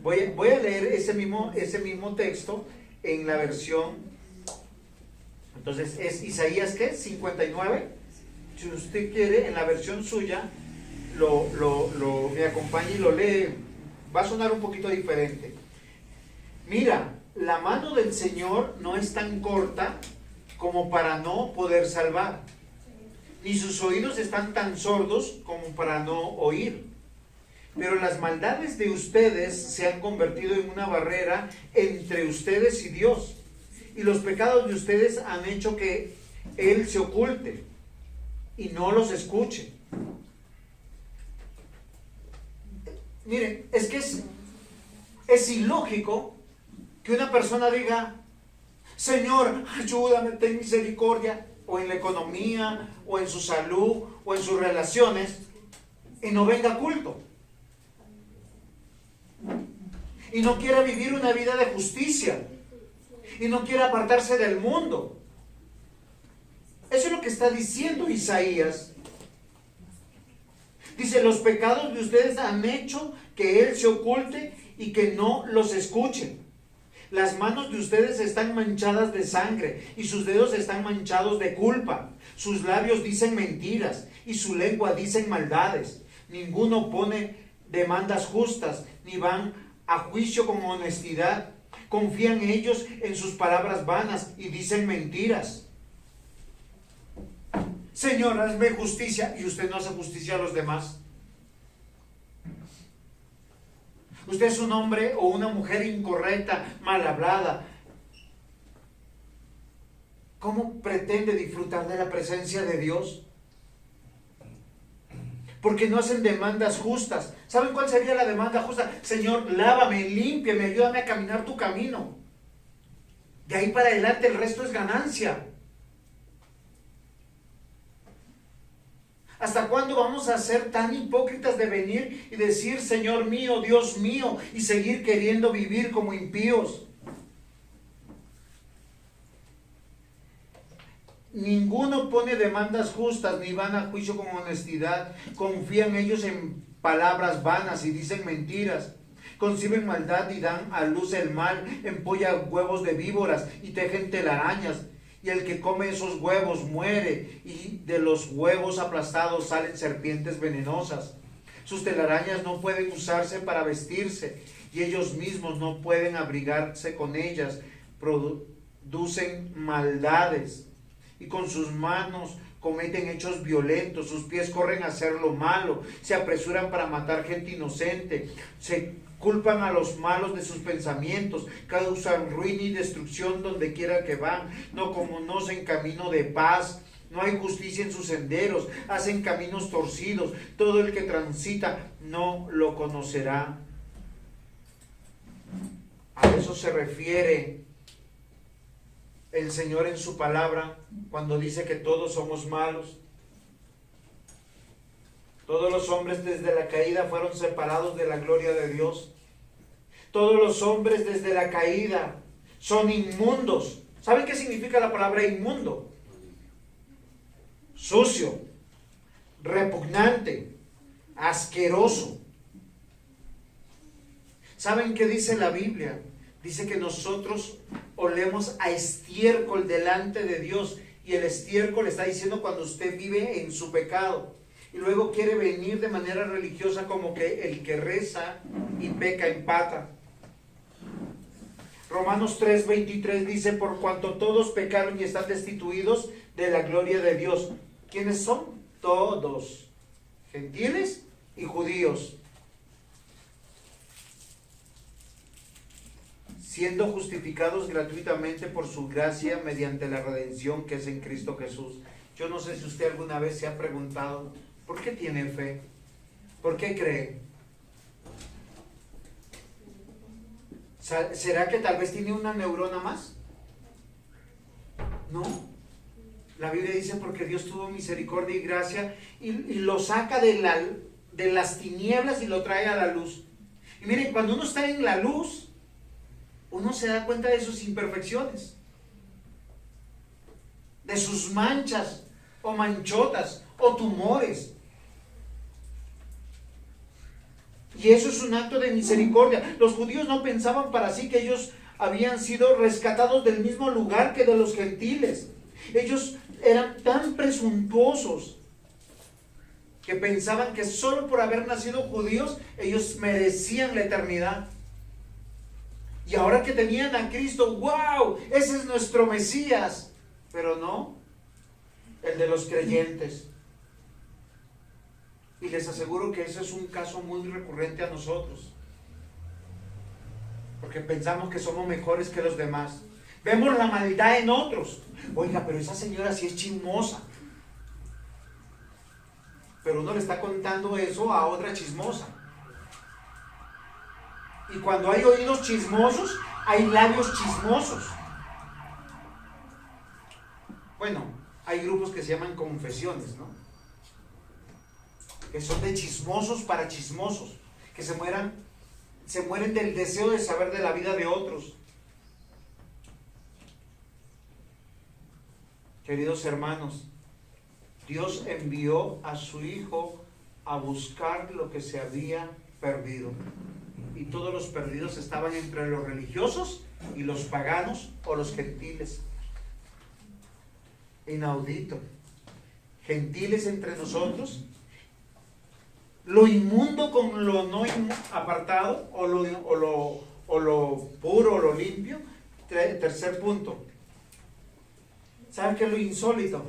Voy a leer ese mismo texto en la versión. Entonces es Isaías, ¿qué? 59. Si usted quiere, en la versión suya, me acompaña y lo lee. Va a sonar un poquito diferente. Mira, la mano del Señor no es tan corta como para no poder salvar, ni sus oídos están tan sordos como para no oír. Pero las maldades de ustedes se han convertido en una barrera entre ustedes y Dios, y los pecados de ustedes han hecho que Él se oculte y no los escuche. Miren, es que es ilógico que una persona diga: Señor, ayúdame, ten misericordia, o en la economía, o en su salud, o en sus relaciones, y no venga a culto. Y no quiera vivir una vida de justicia, y no quiera apartarse del mundo. Eso es lo que está diciendo Isaías. Dice: los pecados de ustedes han hecho que Él se oculte y que no los escuchen. Las manos de ustedes están manchadas de sangre y sus dedos están manchados de culpa. Sus labios dicen mentiras y su lengua dicen maldades. Ninguno pone demandas justas ni van a juicio con honestidad. Confían ellos en sus palabras vanas y dicen mentiras. Señor, hazme justicia, y usted no hace justicia a los demás. Usted es un hombre o una mujer incorrecta, mal hablada. ¿Cómo pretende disfrutar de la presencia de Dios? Porque no hacen demandas justas. ¿Saben cuál sería la demanda justa? Señor, lávame, límpiame, ayúdame a caminar tu camino. De ahí para adelante el resto es ganancia. ¿Hasta cuándo vamos a ser tan hipócritas de venir y decir Señor mío, Dios mío, y seguir queriendo vivir como impíos? Ninguno pone demandas justas ni van a juicio con honestidad. Confían ellos en palabras vanas y dicen mentiras. Conciben maldad y dan a luz el mal. Empollan huevos de víboras y tejen telarañas. Y el que come esos huevos muere, y de los huevos aplastados salen serpientes venenosas. Sus telarañas no pueden usarse para vestirse, y ellos mismos no pueden abrigarse con ellas. Producen maldades, y con sus manos cometen hechos violentos. Sus pies corren a hacer lo malo, se apresuran para matar gente inocente. Se culpan a los malos de sus pensamientos, causan ruina y destrucción donde quiera que van. No conocen camino de paz, no hay justicia en sus senderos, hacen caminos torcidos. Todo el que transita no lo conocerá. A eso se refiere el Señor en su palabra cuando dice que todos somos malos. Todos los hombres desde la caída fueron separados de la gloria de Dios. Todos los hombres desde la caída son inmundos. ¿Saben qué significa la palabra inmundo? Sucio, repugnante, asqueroso. ¿Saben qué dice la Biblia? Dice que nosotros olemos a estiércol delante de Dios, y el estiércol está diciendo cuando usted vive en su pecado y luego quiere venir de manera religiosa, como que el que reza y peca empata. Romanos 3:23 dice: por cuanto todos pecaron y están destituidos de la gloria de Dios. ¿Quiénes son? Todos, gentiles y judíos, siendo justificados gratuitamente por su gracia mediante la redención que es en Cristo Jesús. Yo no sé si usted alguna vez se ha preguntado, ¿por qué tiene fe? ¿Por qué cree? ¿Será que tal vez tiene una neurona más? No. La Biblia dice: porque Dios tuvo misericordia y gracia y lo saca de las tinieblas y lo trae a la luz. Y miren, cuando uno está en la luz, uno se da cuenta de sus imperfecciones, de sus manchas o manchotas o tumores. Y eso es un acto de misericordia. Los judíos no pensaban para sí que ellos habían sido rescatados del mismo lugar que de los gentiles. Ellos eran tan presuntuosos que pensaban que solo por haber nacido judíos ellos merecían la eternidad. Y ahora que tenían a Cristo, ¡wow! Ese es nuestro Mesías. Pero no, el de los creyentes. Y les aseguro que ese es un caso muy recurrente a nosotros, porque pensamos que somos mejores que los demás. Vemos la maldad en otros. Oiga, pero esa señora sí es chismosa. Pero uno le está contando eso a otra chismosa. Y cuando hay oídos chismosos, hay labios chismosos. Bueno, hay grupos que se llaman confesiones, ¿no? Que son de chismosos para chismosos, que se mueren del deseo de saber de la vida de otros. Queridos hermanos, Dios envió a su Hijo a buscar lo que se había perdido. Y todos los perdidos estaban entre los religiosos y los paganos o los gentiles. Inaudito. Gentiles entre nosotros, lo inmundo con lo no apartado, o lo puro o lo limpio. Tercer punto. ¿Saben qué es lo insólito?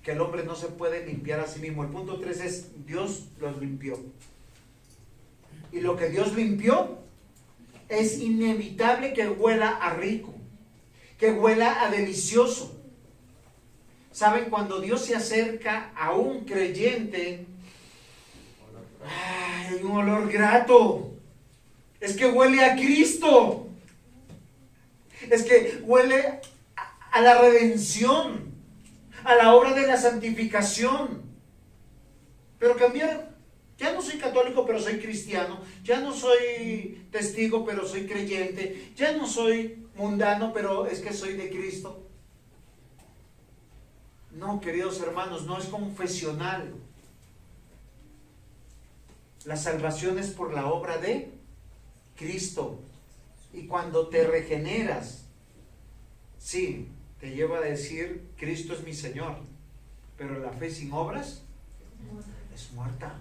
Que el hombre no se puede limpiar a sí mismo. El punto 3 es: Dios los limpió. Y lo que Dios limpió es inevitable que huela a rico, que huela a delicioso. ¿Saben? Cuando Dios se acerca a un creyente, hay un olor grato. Es que huele a Cristo. Es que huele a la redención, a la obra de la santificación. Pero cambiar. Ya no soy católico, pero soy cristiano. Ya no soy testigo, pero soy creyente. Ya no soy mundano, pero es que soy de Cristo. No, queridos hermanos, no es confesional. La salvación es por la obra de Cristo. Y cuando te regeneras, sí, te lleva a decir: Cristo es mi Señor. Pero la fe sin obras es muerta.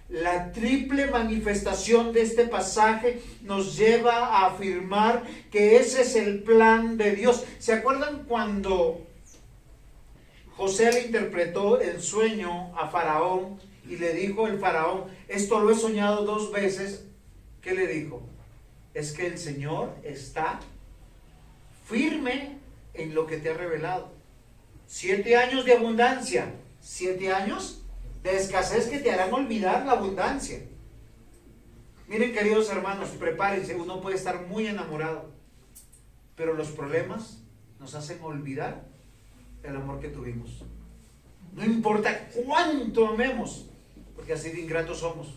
La triple manifestación de este pasaje nos lleva a afirmar que ese es el plan de Dios. ¿Se acuerdan cuando José le interpretó el sueño a Faraón y le dijo el Faraón: esto lo he soñado 2 veces? ¿Qué le dijo? Es que el Señor está firme en lo que te ha revelado. 7 años de abundancia, 7 años de escasez que te harán olvidar la abundancia. Miren, queridos hermanos, prepárense. Uno puede estar muy enamorado, pero los problemas nos hacen olvidar el amor que tuvimos. No importa cuánto amemos, porque así de ingratos somos.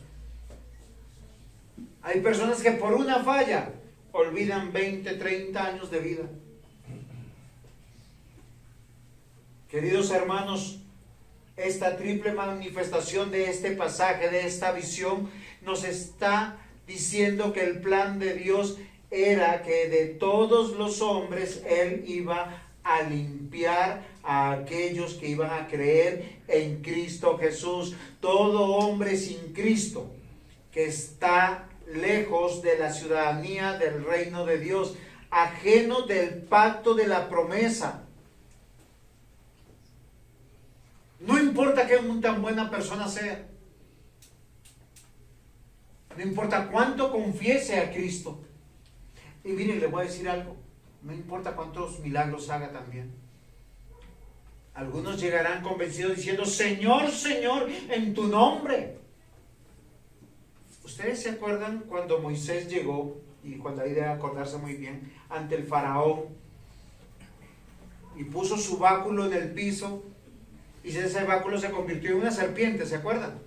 Hay personas que por una falla olvidan 20, 30 años de vida. Queridos hermanos, esta triple manifestación de este pasaje, de esta visión, nos está diciendo que el plan de Dios era que de todos los hombres Él iba a limpiar a aquellos que iban a creer en Cristo Jesús. Todo hombre sin Cristo que está lejos de la ciudadanía del reino de Dios, ajeno del pacto de la promesa. No importa que tan buena persona sea, no importa cuánto confiese a Cristo. Y miren, le voy a decir algo, no importa cuántos milagros haga también. Algunos llegarán convencidos diciendo: Señor, Señor, en tu nombre. ¿Ustedes se acuerdan cuando Moisés llegó, y cuando hay de acordarse muy bien, ante el faraón y puso su báculo en el piso, y ese báculo se convirtió en una serpiente? ¿Se acuerdan?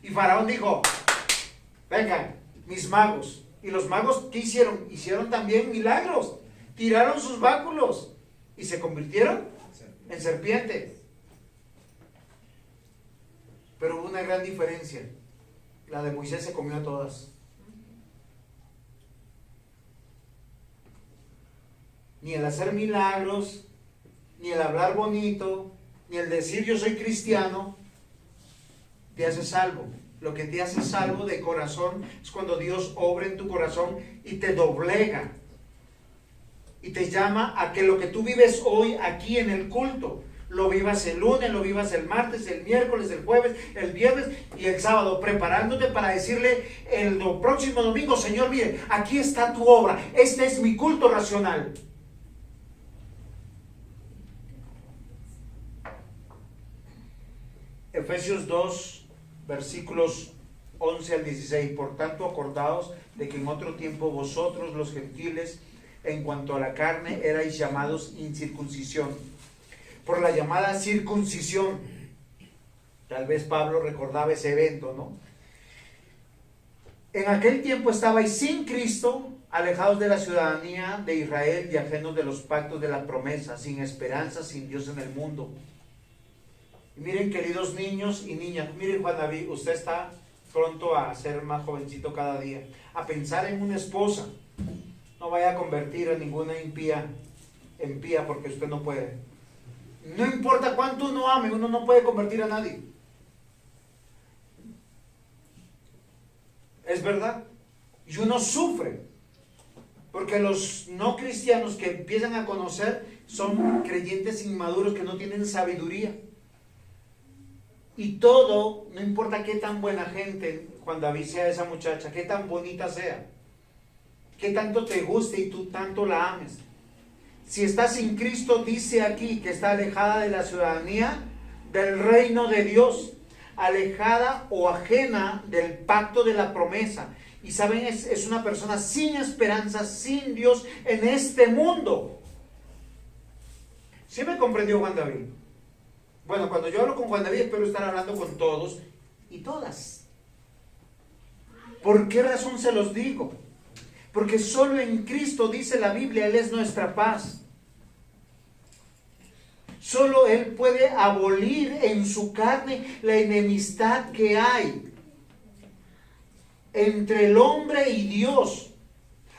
Y faraón dijo: vengan, mis magos. Y los magos, ¿qué hicieron? Hicieron también milagros. Tiraron sus báculos y se convirtieron en serpiente. Pero hubo una gran diferencia. La de Moisés se comió a todas. Ni el hacer milagros, ni el hablar bonito, ni el decir yo soy cristiano, te hace salvo. Lo que te hace salvo de corazón es cuando Dios obra en tu corazón y te doblega. Y te llama a que lo que tú vives hoy aquí en el culto, lo vivas el lunes, lo vivas el martes, el miércoles, el jueves, el viernes y el sábado, preparándote para decirle el próximo domingo: Señor, mire, aquí está tu obra, este es mi culto racional. Efesios 2, versículos 11 al 16. Por tanto, acordaos de que en otro tiempo vosotros, los gentiles, en cuanto a la carne, erais llamados incircuncisión, por la llamada circuncisión. Tal vez Pablo recordaba ese evento, ¿no? En aquel tiempo estabais sin Cristo, alejados de la ciudadanía de Israel y ajenos de los pactos de la promesa, sin esperanza, sin Dios en el mundo. Y miren, queridos niños y niñas, miren, Juan David, usted está pronto a ser más jovencito cada día, a pensar en una esposa. No vaya a convertir a ninguna impía en pía, porque usted no puede. No importa cuánto uno ame, uno no puede convertir a nadie. Es verdad. Y uno sufre, porque los no cristianos que empiezan a conocer son creyentes inmaduros que no tienen sabiduría. Y todo, no importa qué tan buena gente Juan David sea esa muchacha, qué tan bonita sea, qué tanto te guste y tú tanto la ames, si está sin Cristo, dice aquí que está alejada de la ciudadanía del reino de Dios, alejada o ajena del pacto de la promesa. Y saben, es una persona sin esperanza, sin Dios en este mundo. ¿Sí me comprendió Juan David? Bueno, cuando yo hablo con Juan David, espero estar hablando con todos y todas. ¿Por qué razón se los digo? Porque solo en Cristo, dice la Biblia, Él es nuestra paz. Solo Él puede abolir en su carne la enemistad que hay entre el hombre y Dios,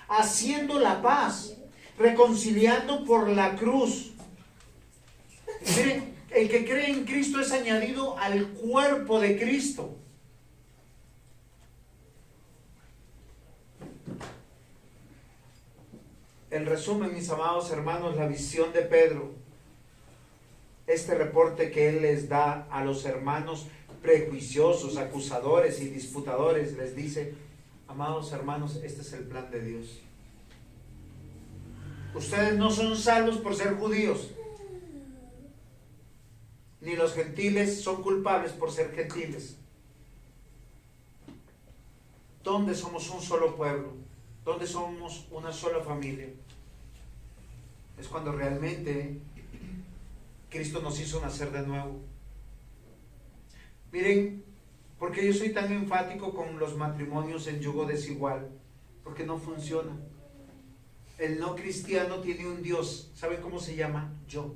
haciendo la paz, reconciliando por la cruz. Miren, el que cree en Cristo es añadido al cuerpo de Cristo. En resumen, mis amados hermanos, la visión de Pedro, este reporte que él les da a los hermanos prejuiciosos, acusadores y disputadores, les dice: amados hermanos, este es el plan de Dios. Ustedes no son salvos por ser judíos, ni los gentiles son culpables por ser gentiles. ¿Dónde somos un solo pueblo? ¿Dónde somos una sola familia? Es cuando realmente Cristo nos hizo nacer de nuevo. Miren, ¿por qué yo soy tan enfático con los matrimonios en yugo desigual? Porque no funciona. El no cristiano tiene un Dios. ¿Saben cómo se llama? Yo.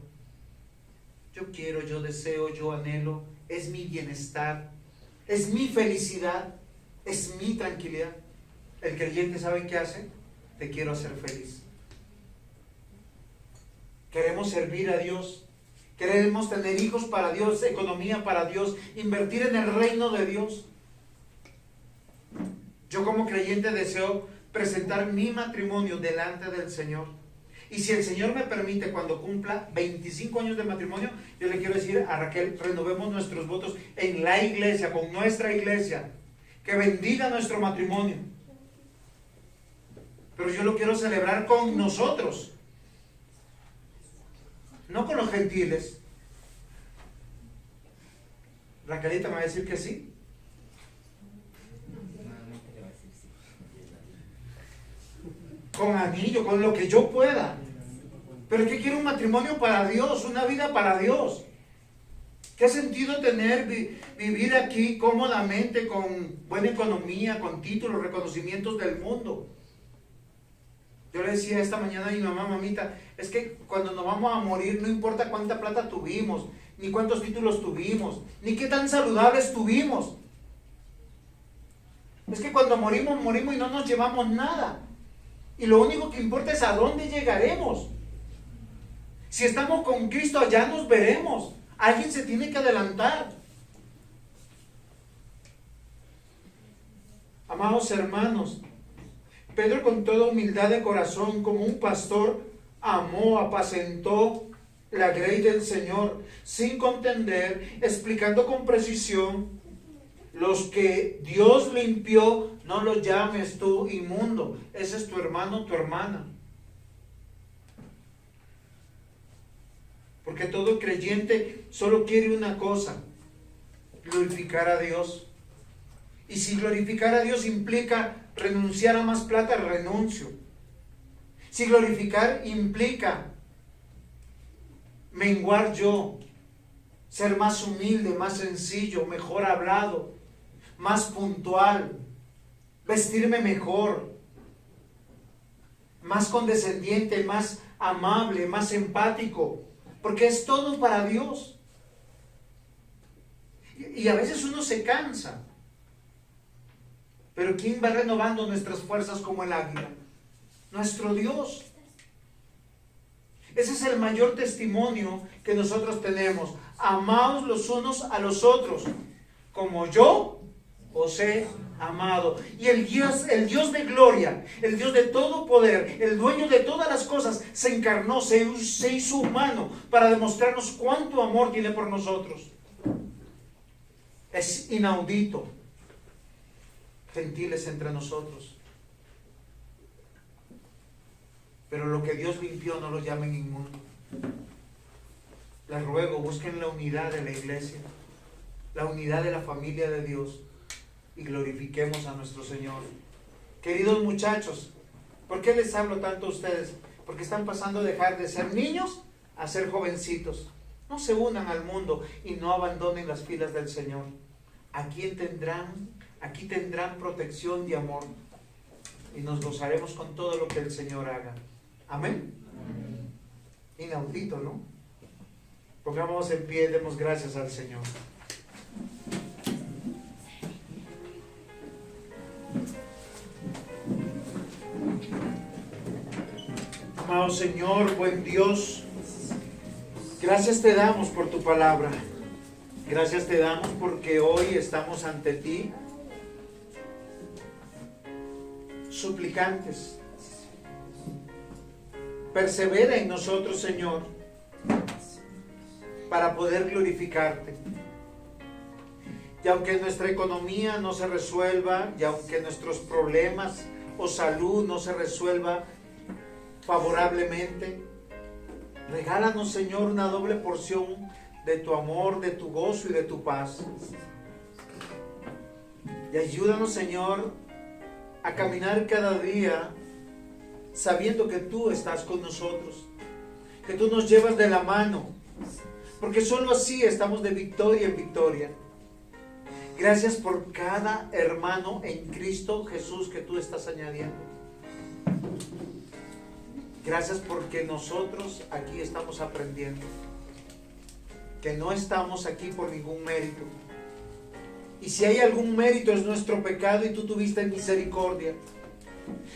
yo quiero, yo deseo, yo anhelo, es mi bienestar, es mi felicidad, es mi tranquilidad. El creyente, ¿sabe qué hace? Te quiero hacer feliz. Queremos servir a Dios, queremos tener hijos para Dios, economía para Dios, invertir en el reino de Dios. Yo como creyente deseo presentar mi matrimonio delante del Señor. Y si el Señor me permite, cuando cumpla 25 años de matrimonio, yo le quiero decir a Raquel, renovemos nuestros votos en la iglesia, con nuestra iglesia, que bendiga nuestro matrimonio. Pero yo lo quiero celebrar con nosotros, no con los gentiles. Raquelita me va a decir que sí. Con anillo, con lo que yo pueda. Pero es que quiero un matrimonio para Dios, una vida para Dios. ¿Qué sentido tener vivir aquí cómodamente, con buena economía, con títulos, reconocimientos del mundo? Yo le decía esta mañana a mi mamá, mamita, es que cuando nos vamos a morir no importa cuánta plata tuvimos, ni cuántos títulos tuvimos, ni qué tan saludables tuvimos. Es que cuando morimos y no nos llevamos nada. Y lo único que importa es a dónde llegaremos. Si estamos con Cristo, allá nos veremos. Alguien se tiene que adelantar. Amados hermanos, Pedro, con toda humildad de corazón, como un pastor, amó, apacentó la grey del Señor, sin contender, explicando con precisión: los que Dios limpió, no los llames tú inmundo. Ese es tu hermano, tu hermana. Porque todo creyente solo quiere una cosa: glorificar a Dios. Y si glorificar a Dios implica renunciar a más plata, renuncio. Si glorificar implica menguar yo, ser más humilde, más sencillo, mejor hablado, más puntual, vestirme mejor, más condescendiente, más amable, más empático, porque es todo para Dios. Y a veces uno se cansa, pero ¿quién va renovando nuestras fuerzas como el águila? Nuestro Dios. Ese es el mayor testimonio que nosotros tenemos. Amaos los unos a los otros, como yo os he amado. Y el Dios de gloria, el Dios de todo poder, el dueño de todas las cosas, se encarnó, se hizo humano para demostrarnos cuánto amor tiene por nosotros. Es inaudito. Gentiles entre nosotros. Pero lo que Dios limpió, no lo llamen inmundo. Les ruego, busquen la unidad de la iglesia, la unidad de la familia de Dios, y glorifiquemos a nuestro Señor. Queridos muchachos, ¿por qué les hablo tanto a ustedes? Porque están pasando a dejar de ser niños a ser jovencitos. No se unan al mundo y no abandonen las filas del Señor. Aquí tendrán protección y amor, y nos gozaremos con todo lo que el Señor haga. Amén. Amén. Inaudito, ¿no? Pongámonos en pie y demos gracias al Señor. Amado Señor, buen Dios, gracias te damos por tu palabra. Gracias te damos porque hoy estamos ante ti, suplicantes. Persevera en nosotros, Señor, para poder glorificarte. Y aunque nuestra economía no se resuelva, y aunque nuestros problemas o salud no se resuelva favorablemente, regálanos, Señor, una doble porción de tu amor, de tu gozo y de tu paz. Y ayúdanos, Señor, a caminar cada día sabiendo que tú estás con nosotros, que tú nos llevas de la mano, porque solo así estamos de victoria en victoria. Gracias por cada hermano en Cristo Jesús que tú estás añadiendo. Gracias porque nosotros aquí estamos aprendiendo. que no estamos aquí por ningún mérito. Y si hay algún mérito es nuestro pecado y tú tuviste misericordia.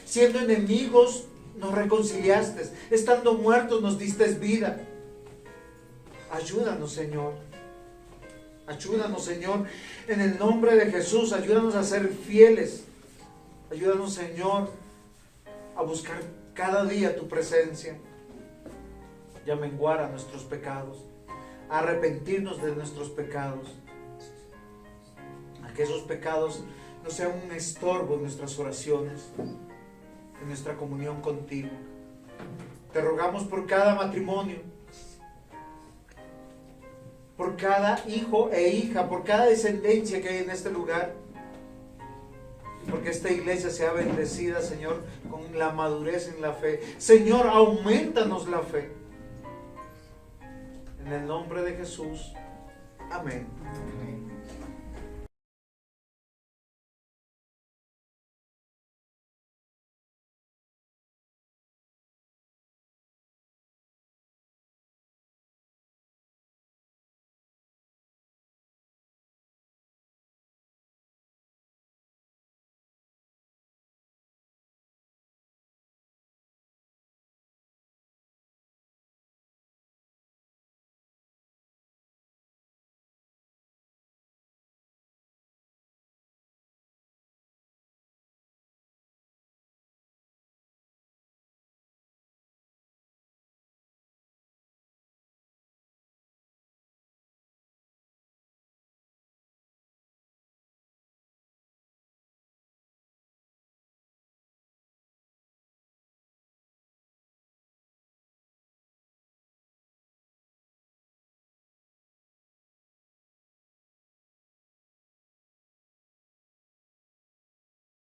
Siendo enemigos nos reconciliaste, estando muertos nos diste vida. Ayúdanos, Señor. Ayúdanos, Señor, en el nombre de Jesús. Ayúdanos a ser fieles. Ayúdanos, Señor, a buscar cada día tu presencia y a menguar a nuestros pecados, a arrepentirnos de nuestros pecados, a que esos pecados no sean un estorbo en nuestras oraciones, en nuestra comunión contigo. Te rogamos por cada matrimonio, por cada hijo e hija, por cada descendencia que hay en este lugar, porque esta iglesia sea bendecida, Señor, con la madurez en la fe. Señor, aumentanos la fe. En el nombre de Jesús. Amén.